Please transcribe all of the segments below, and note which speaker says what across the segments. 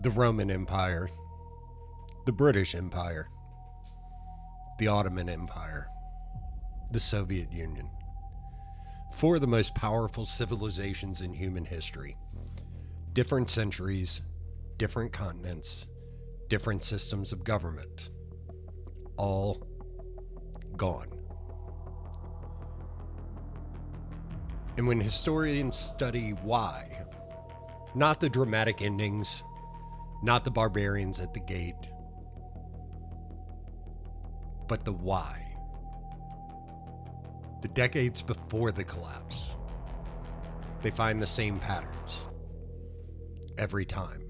Speaker 1: The Roman Empire, the British Empire, the Ottoman Empire, the Soviet Union. Four of the most powerful civilizations in human history. Different centuries, different continents, different systems of government. All gone. And when historians study why, not the dramatic endings, not the barbarians at the gate, but the why. The decades before the collapse, they find the same patterns every time.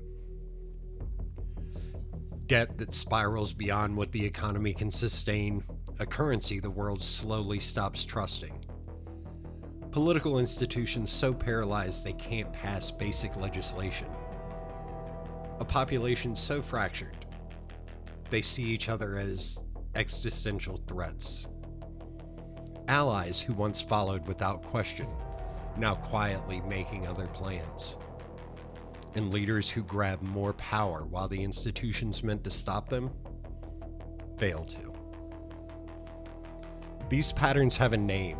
Speaker 1: Debt that spirals beyond what the economy can sustain, a currency the world slowly stops trusting. Political institutions so paralyzed they can't pass basic legislation. A population so fractured, they see each other as existential threats. Allies who once followed without question, now quietly making other plans. And leaders who grab more power while the institutions meant to stop them fail to. These patterns have a name.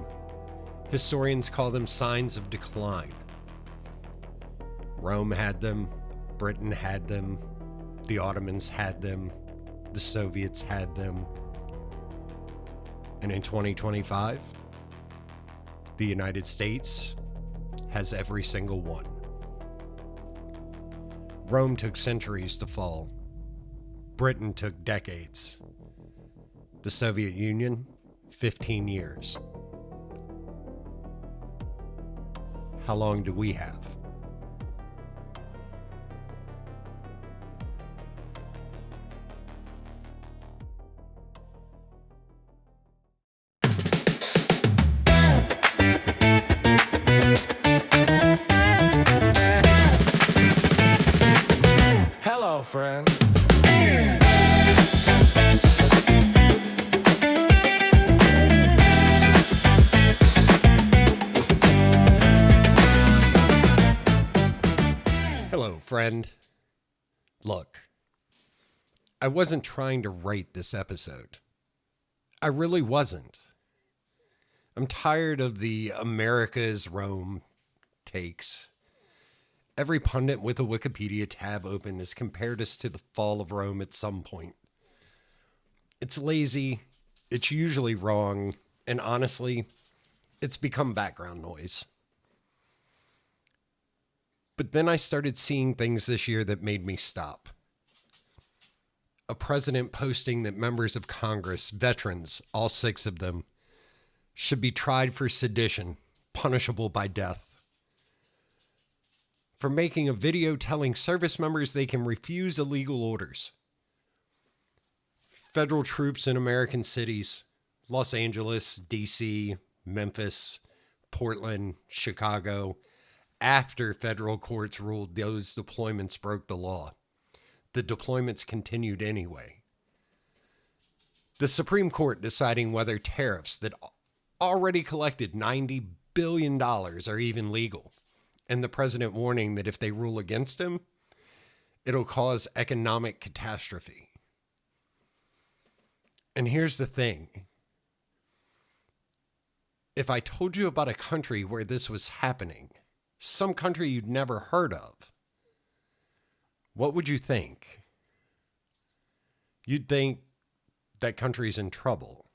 Speaker 1: Historians call them signs of decline. Rome had them. Britain had them, the Ottomans had them, the Soviets had them, and in 2025, the United States has every single one. Rome took centuries to fall. Britain took decades. The Soviet Union, 15 years. How long do we have?
Speaker 2: Friend.
Speaker 1: Hello, friend. Look, I wasn't trying to rate this episode. I really wasn't. I'm tired of the America's Rome takes. Every pundit with a Wikipedia tab open has compared us to the fall of Rome at some point. It's lazy, it's usually wrong, and honestly, it's become background noise. But then I started seeing things this year that made me stop. A president posting that members of Congress, veterans, all 6 of them, should be tried for sedition, punishable by death. For making a video telling service members they can refuse illegal orders. Federal troops in American cities, Los Angeles, DC, Memphis, Portland, Chicago, after federal courts ruled those deployments broke the law. The deployments continued anyway. The Supreme Court deciding whether tariffs that already collected $90 billion are even legal. And the president warning that if they rule against him, it'll cause economic catastrophe. And here's the thing. If I told you about a country where this was happening, some country you'd never heard of, what would you think? You'd think that country's in trouble.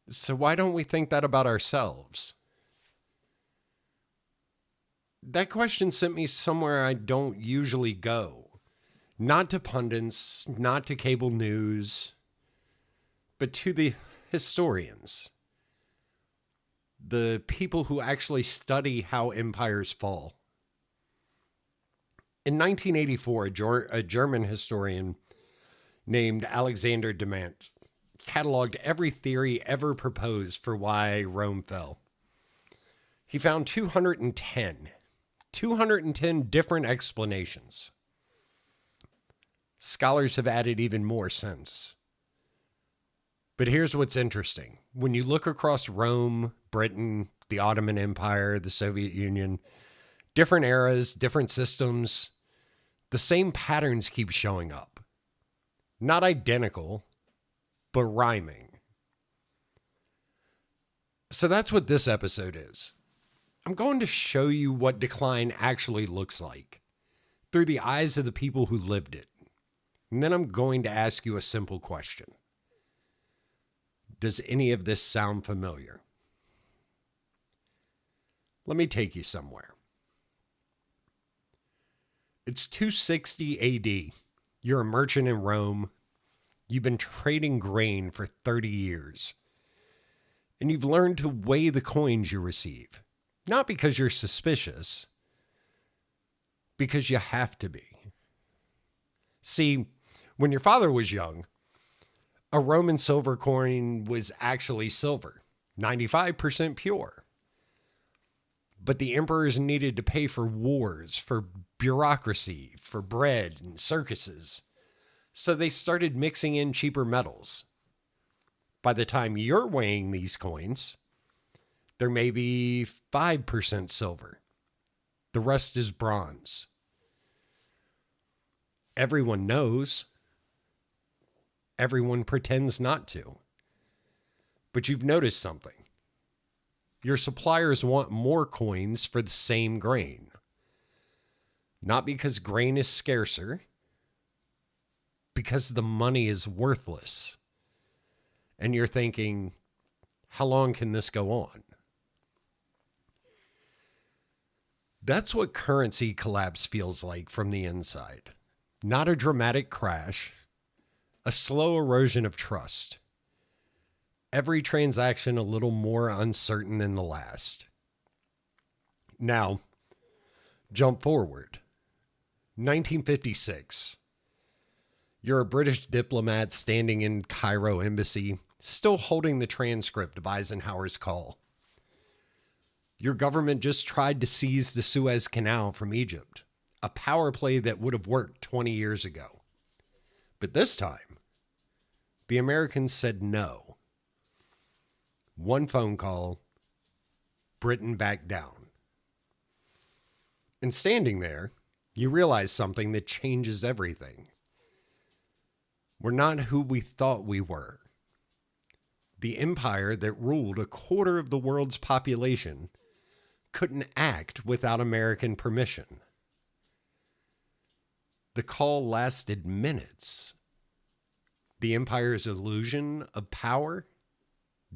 Speaker 1: So why don't we think that about ourselves? That question sent me somewhere I don't usually go. Not to pundits, not to cable news, but to the historians. The people who actually study how empires fall. In 1984, a German historian named Alexander Demant cataloged every theory ever proposed for why Rome fell. He found 210 different explanations. Scholars have added even more since. But here's what's interesting. When you look across Rome, Britain, the Ottoman Empire, the Soviet Union, Different eras, different systems, the same patterns keep showing up. Not identical, but rhyming. So that's what this episode is. I'm going to show you what decline actually looks like through the eyes of the people who lived it. And then I'm going to ask you a simple question. Does any of this sound familiar? Let me take you somewhere. It's 260 AD. You're a merchant in Rome. You've been trading grain for 30 years. And you've learned to weigh the coins you receive. Not because you're suspicious, because you have to be. See, when your father was young, a Roman silver coin was actually silver, 95% pure. But the emperors needed to pay for wars, for bureaucracy, for bread and circuses. So they started mixing in cheaper metals. By the time you're weighing these coins, there may be 5% silver. The rest is bronze. Everyone knows. Everyone pretends not to. But you've noticed something. Your suppliers want more coins for the same grain. Not because grain is scarcer, because the money is worthless. And you're thinking, how long can this go on? That's what currency collapse feels like from the inside. Not a dramatic crash, a slow erosion of trust. Every transaction a little more uncertain than the last. Now, jump forward. 1956. You're a British diplomat standing in Cairo embassy, still holding the transcript of Eisenhower's call. Your government just tried to seize the Suez Canal from Egypt, a power play that would have worked 20 years ago. But this time, the Americans said no. One phone call, Britain backed down. And standing there, you realize something that changes everything. We're not who we thought we were. The empire that ruled a quarter of the world's population couldn't act without American permission. The call lasted minutes. The empire's illusion of power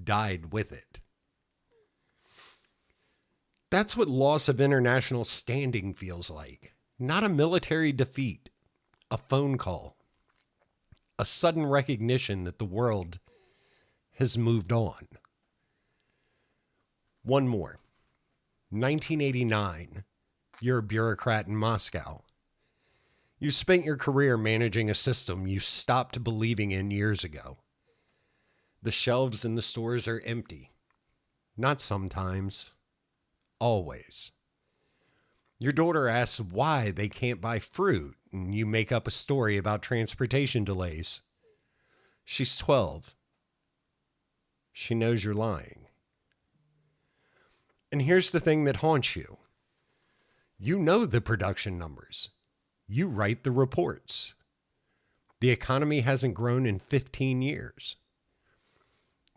Speaker 1: died with it. That's what loss of international standing feels like. Not a military defeat, a phone call, a sudden recognition that the world has moved on. One more. 1989. You're a bureaucrat in Moscow. You spent your career managing a system you stopped believing in years ago. The shelves in the stores are empty. Not sometimes. Always. Your daughter asks why they can't buy fruit, and you make up a story about transportation delays. She's 12. She knows you're lying. And here's the thing that haunts you. You know the production numbers. You write the reports. The economy hasn't grown in 15 years.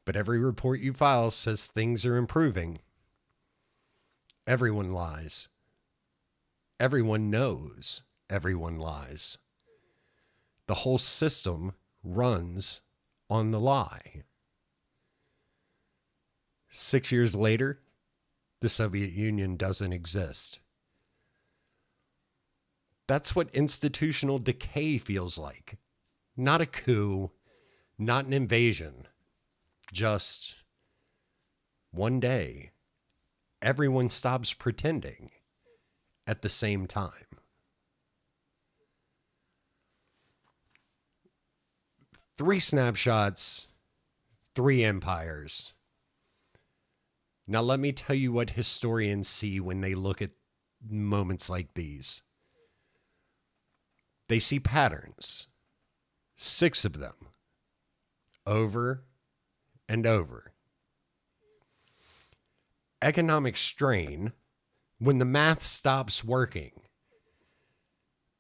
Speaker 1: But every report you file says things are improving. Everyone lies. Everyone knows everyone lies. The whole system runs on the lie. 6 years later, the Soviet Union doesn't exist. That's what institutional decay feels like. Not a coup, not an invasion. Just one day, everyone stops pretending at the same time. Three snapshots, three empires. Now let me tell you what historians see when they look at moments like these. They see patterns, 6 of them, over and over. Economic strain, When the math stops working,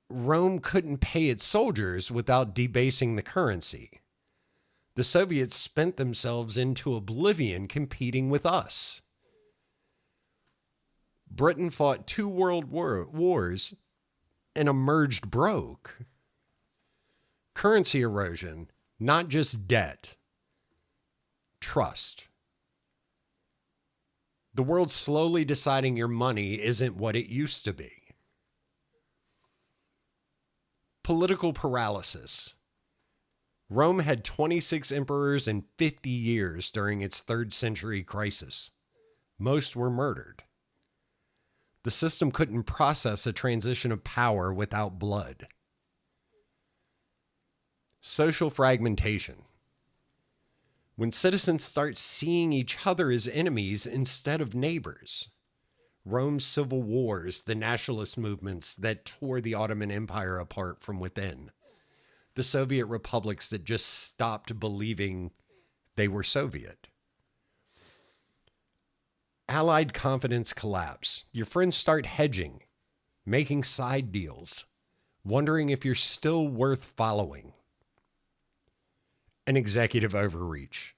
Speaker 1: Rome couldn't pay its soldiers without debasing the currency. The Soviets spent themselves into oblivion competing with us. Britain fought 2 world wars and emerged broke. Currency erosion, not just debt. Trust. The world's slowly deciding your money isn't what it used to be. Political paralysis. Rome had 26 emperors in 50 years during its 3rd century crisis. Most were murdered. The system couldn't process a transition of power without blood. Social fragmentation. When citizens start seeing each other as enemies instead of neighbors. Rome's civil wars, the nationalist movements that tore the Ottoman Empire apart from within. The Soviet republics that just stopped believing they were Soviet. Allied confidence collapse. Your friends start hedging, making side deals, wondering if you're still worth following. An executive overreach.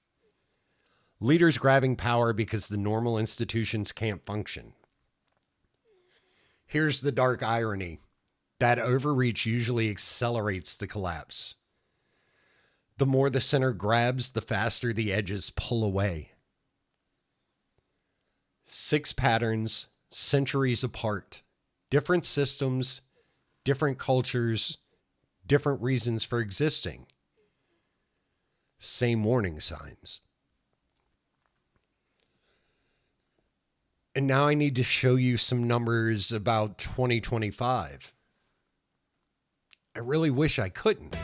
Speaker 1: Leaders grabbing power because the normal institutions can't function. Here's the dark irony. That overreach usually accelerates the collapse. The more the center grabs, the faster the edges pull away. 6 patterns, centuries apart. Different systems, different cultures, different reasons for existing. Same warning signs. And now I need to show you some numbers about 2025. I really wish I couldn't.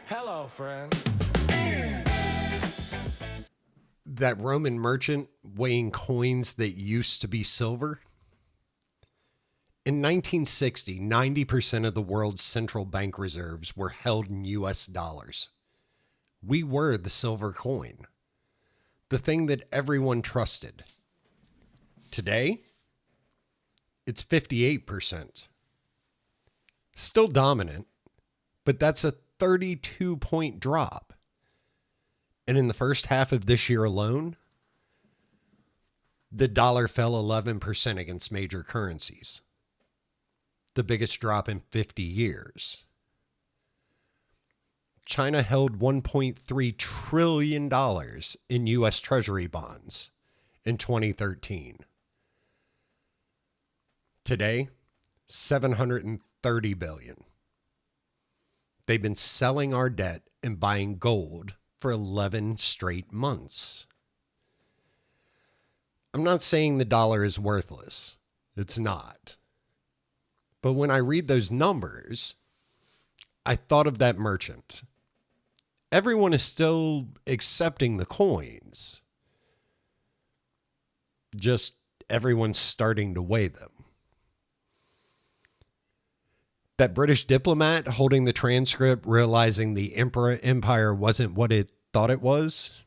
Speaker 2: Hello, friend.
Speaker 1: That Roman merchant weighing coins that used to be silver. In 1960, 90% of the world's central bank reserves were held in US dollars. We were the silver coin, the thing that everyone trusted. Today, it's 58%. Still dominant, but that's a 32-point drop. And in the first half of this year alone, the dollar fell 11% against major currencies. The biggest drop in 50 years. China held $1.3 trillion in U.S. Treasury bonds in 2013. Today, $730 billion. They've been selling our debt and buying gold for 11 straight months. I'm not saying the dollar is worthless. It's not. But when I read those numbers, I thought of that merchant. Everyone is still accepting the coins. Just everyone's starting to weigh them. That British diplomat holding the transcript, realizing the empire wasn't what it thought it was.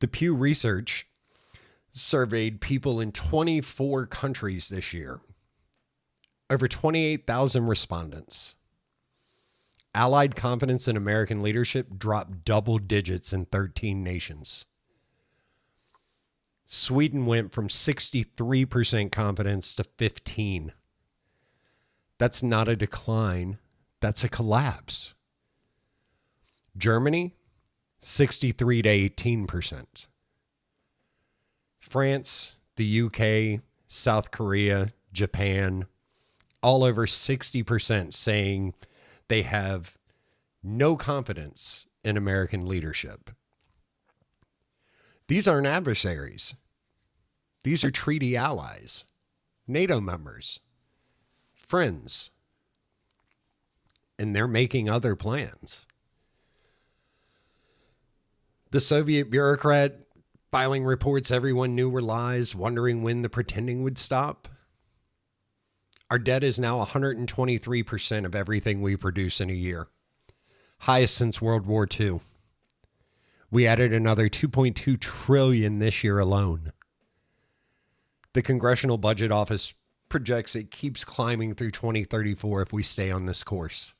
Speaker 1: The Pew Research surveyed people in 24 countries this year. Over 28,000 respondents. Allied confidence in American leadership dropped double digits in 13 nations. Sweden went from 63% confidence to 15%. That's not a decline. That's a collapse. Germany, 63 to 18%. France, the UK, South Korea, Japan, all over 60% saying they have no confidence in American leadership. These aren't adversaries. These are treaty allies, NATO members, friends, and they're making other plans. The Soviet bureaucrat filing reports everyone knew were lies, wondering when the pretending would stop. Our debt is now 123% of everything we produce in a year. Highest since World War II. We added another $2.2 trillion this year alone. The Congressional Budget Office projects it keeps climbing through 2034 if we stay on this course.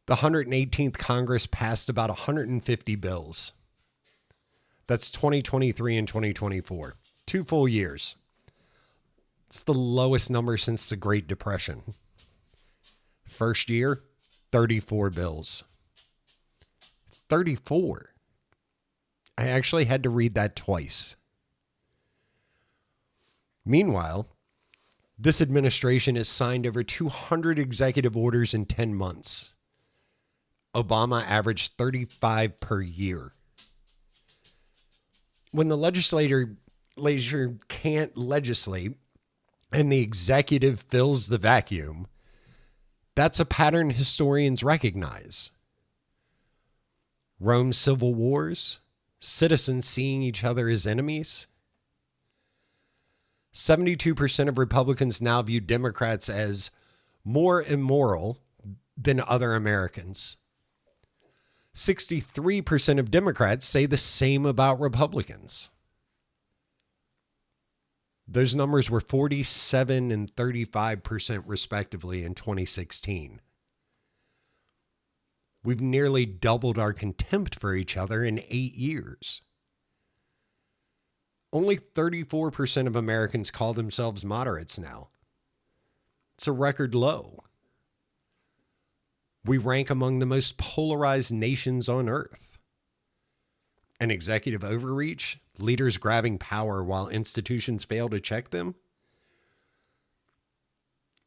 Speaker 1: The 118th Congress passed about 150 bills. That's 2023 and 2024. 2 full years. It's the lowest number since the Great Depression. First year, 34 bills. 34. I actually had to read that twice. Meanwhile, this administration has signed over 200 executive orders in 10 months. Obama averaged 35 per year. When the legislature can't legislate and the executive fills the vacuum, that's a pattern historians recognize. Rome's civil wars, citizens seeing each other as enemies. 72% of Republicans now view Democrats as more immoral than other Americans. 63% of Democrats say the same about Republicans. Those numbers were 47 and 35% respectively in 2016. We've nearly doubled our contempt for each other in 8 years. Only 34% of Americans call themselves moderates now. It's a record low. We rank among the most polarized nations on earth. An executive overreach, leaders grabbing power while institutions fail to check them.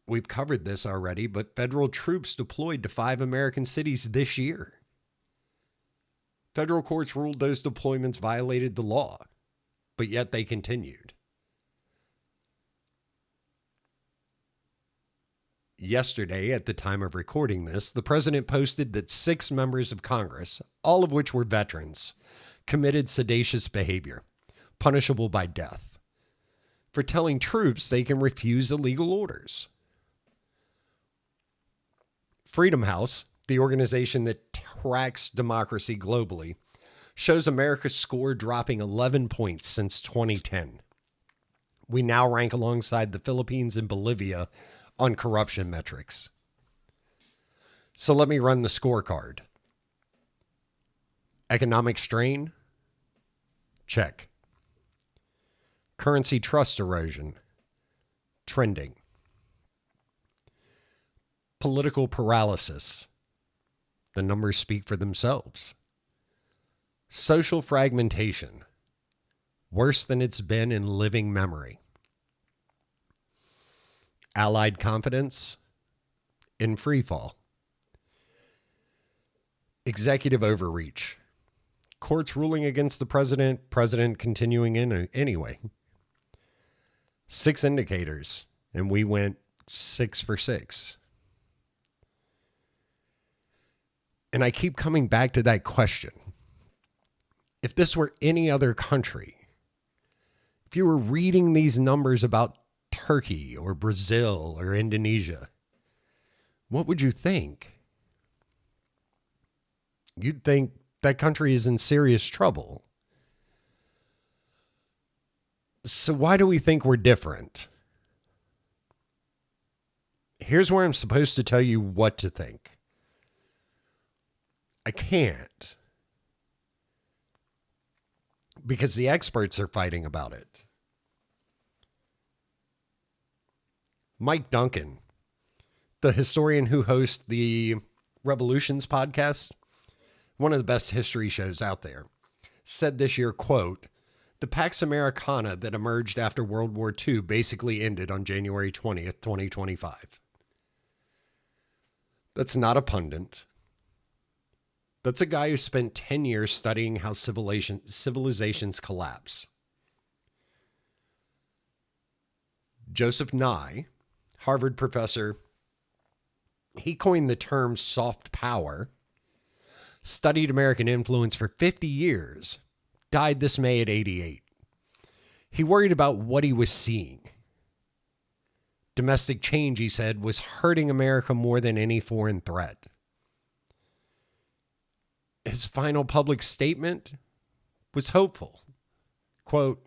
Speaker 1: We've covered this already, but federal troops deployed to 5 American cities this year. Federal courts ruled those deployments violated the law, but yet they continued. Yesterday, at the time of recording this, the president posted that 6 members of Congress, all of which were veterans, committed seditious behavior, punishable by death, for telling troops they can refuse illegal orders. Freedom House, the organization that tracks democracy globally, shows America's score dropping 11 points since 2010. We now rank alongside the Philippines and Bolivia on corruption metrics. So let me run the scorecard. Economic strain? Check. Currency trust erosion? Trending. Political paralysis? The numbers speak for themselves. Social fragmentation? Worse than it's been in living memory. Allied confidence? In free fall. Executive overreach? Courts ruling against the president continuing in anyway. 6 indicators, and we went 6 for 6. And I keep coming back to that question. If this were any other country, if you were reading these numbers about Turkey or Brazil or Indonesia, what would you think? You'd think that country is in serious trouble. So why do we think we're different? Here's where I'm supposed to tell you what to think. I can't. Because the experts are fighting about it. Mike Duncan, the historian who hosts the Revolutions podcast, one of the best history shows out there, said this year, quote, "The Pax Americana that emerged after World War II basically ended on January 20th, 2025. That's not a pundit. That's a guy who spent 10 years studying how civilizations collapse. Joseph Nye, Harvard professor, he coined the term soft power, studied American influence for 50 years, died this May at 88. He worried about what he was seeing. Domestic change, he said, was hurting America more than any foreign threat. His final public statement was hopeful. Quote,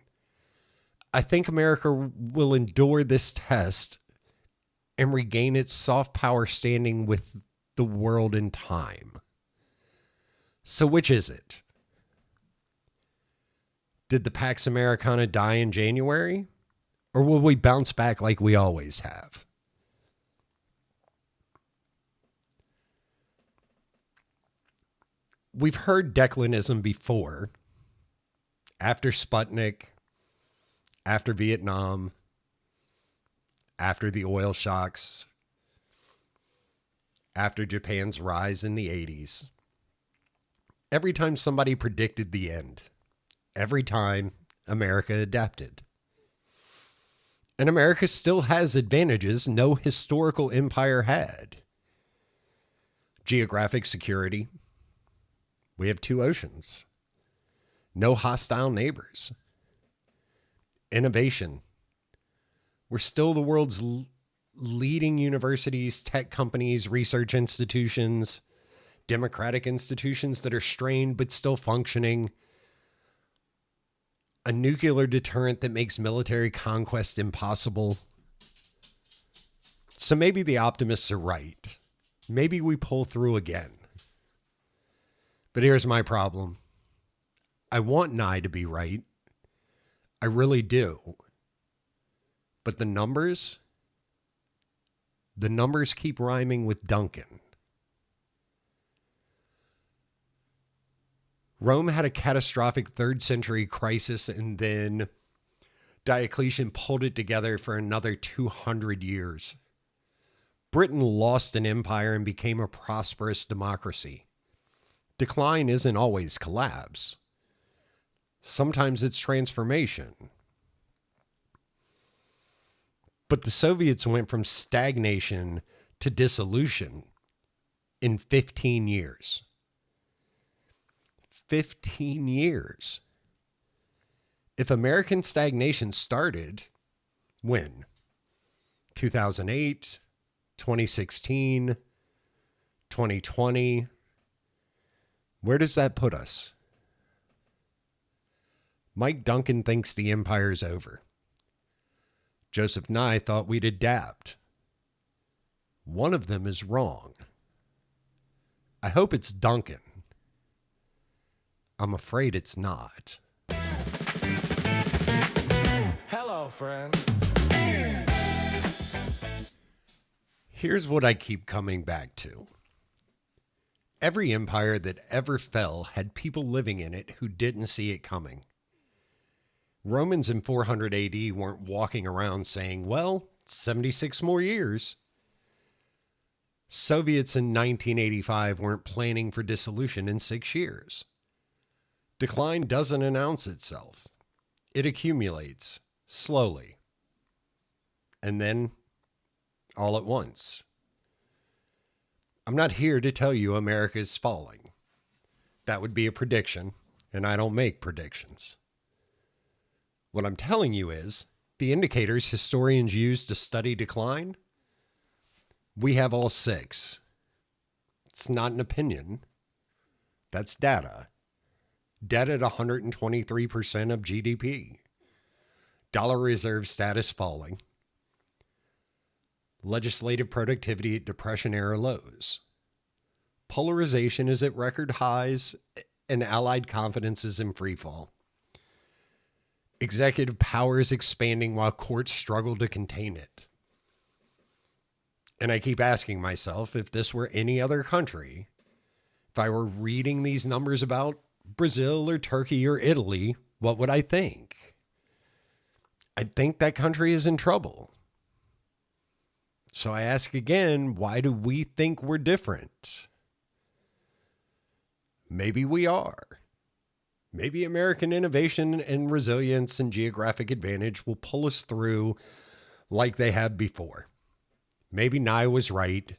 Speaker 1: I think America will endure this test and regain its soft power standing with the world in time. So which is it? Did the Pax Americana die in January? Or will we bounce back like we always have? We've heard declinism before. After Sputnik, after Vietnam, after the oil shocks, after Japan's rise in the 80s. Every time somebody predicted the end, every time America adapted. And America still has advantages no historical empire had. Geographic security. We have 2 oceans. No hostile neighbors. Innovation. We're still the world's leading universities, tech companies, research institutions, democratic institutions that are strained but still functioning. A nuclear deterrent that makes military conquest impossible. So maybe the optimists are right. Maybe we pull through again. But here's my problem. I want Nye to be right. I really do. But the numbers keep rhyming with Duncan. Rome had a catastrophic 3rd century crisis, and then Diocletian pulled it together for another 200 years. Britain lost an empire and became a prosperous democracy. Decline isn't always collapse. Sometimes it's transformation. But the Soviets went from stagnation to dissolution in 15 years. 15 years. If American stagnation started when? 2008, 2016, 2020. Where does that put us? Mike Duncan thinks the empire's over. Joseph Nye thought we'd adapt. One of them is wrong. I hope it's Duncan. I'm afraid it's not.
Speaker 2: Hello, friend.
Speaker 1: Here's what I keep coming back to. Every empire that ever fell had people living in it who didn't see it coming. Romans in 400 AD weren't walking around saying, well, 76 more years. Soviets in 1985 weren't planning for dissolution in 6 years. Decline doesn't announce itself. It accumulates slowly. And then, all at once. I'm not here to tell you America is falling. That would be a prediction, and I don't make predictions. What I'm telling you is, the indicators historians use to study decline, we have all 6. It's not an opinion. That's data. Debt at 123% of GDP. Dollar reserve status falling. Legislative productivity at Depression-era lows. Polarization is at record highs, and Allied confidence is in freefall. Executive power is expanding while courts struggle to contain it. And I keep asking myself, if this were any other country, if I were reading these numbers about Brazil or Turkey or Italy, what would I think? I'd think that country is in trouble. So I ask again, why do we think we're different? Maybe we are. Maybe American innovation and resilience and geographic advantage will pull us through like they have before. Maybe Nye was right.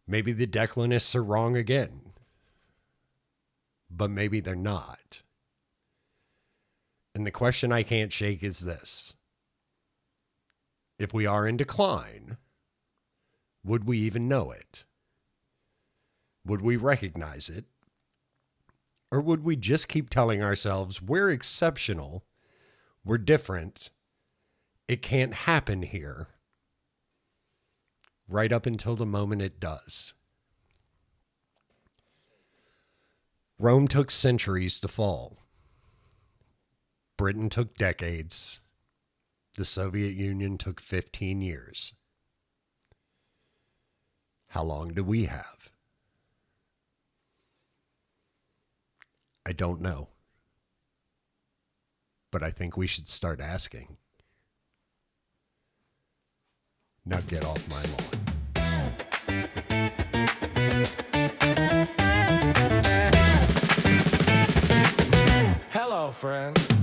Speaker 1: Maybe the declinists are wrong again. But maybe they're not. And the question I can't shake is this. If we are in decline, would we even know it? Would we recognize it? Or would we just keep telling ourselves we're exceptional, We're different. It can't happen here. Right up until the moment it does. Rome took centuries to fall. Britain took decades. The Soviet Union took 15 years. How long do we have? I don't know. But I think we should start asking. Now get off my lawn.
Speaker 2: Hello, friend.